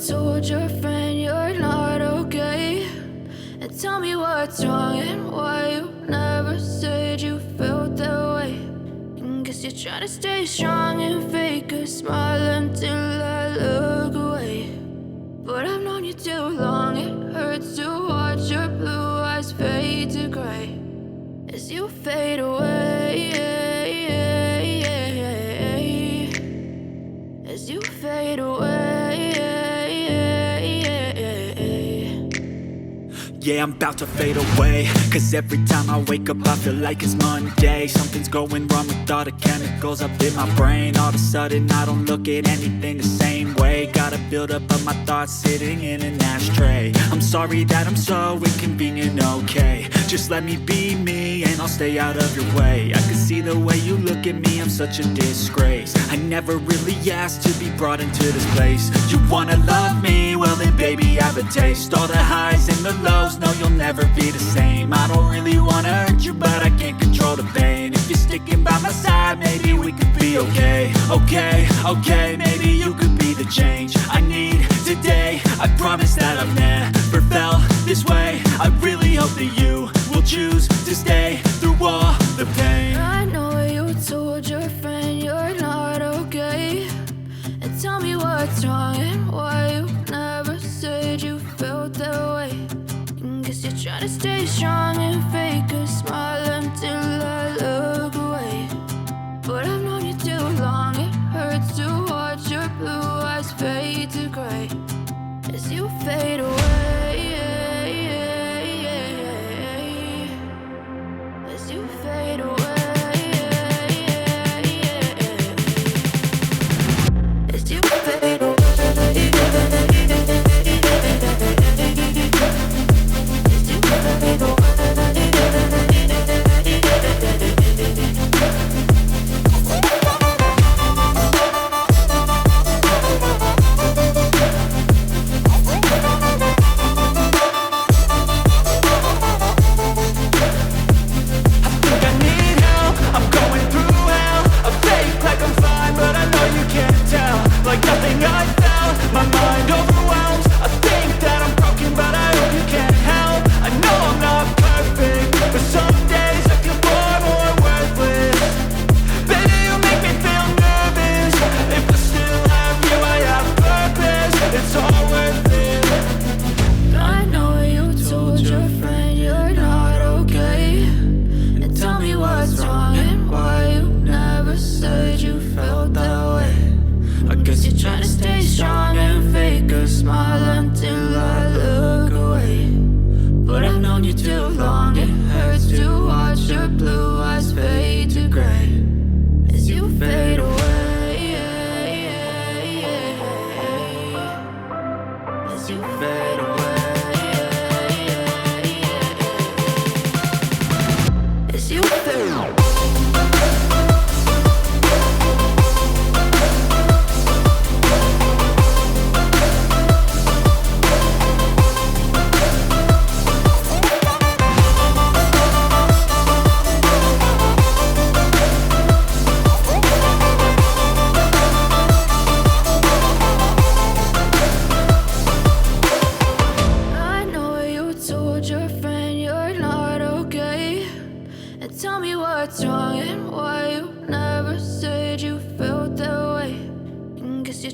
told your friend you're not okay, and tell me what's wrong and why you never said you felt that way. And guess you're trying to stay strong and fake a smile until I look away. But I've known you too long, it hurts to watch your blue eyes fade to gray as you fade away, as you fade away. Yeah, I'm about to fade away, cause every time I wake up I feel like it's Monday. Something's going wrong with all the chemicals up in my brain. All of a sudden I don't look at anything the same way. Gotta build up of my thoughts sitting in an ashtray. I'm sorry that I'm so inconvenient, okay. Just let me be me and I'll stay out of your way. I can see the way you look at me, I'm such a disgrace. I never really asked to be brought into this place. You wanna love me? Well then baby I have a taste. All the highs and the lows, no you'll never be the same. I don't really wanna hurt you but I can't control the pain. If you're sticking by my side maybe we could be okay. Okay, maybe you could be the change I need today. I promise that I've never felt this way. I really hope that you will choose to stay through all the pain. I know you told your friend you're not okay, and tell me what's wrong and why you never said you felt that way. And guess you're trying to stay strong and fake a smile until I look away. But I've known you too long, it hurts to watch your blue eyes fade to gray as you fade away, as you fade away, as you fade away.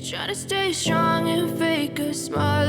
Trying to stay strong and fake a smile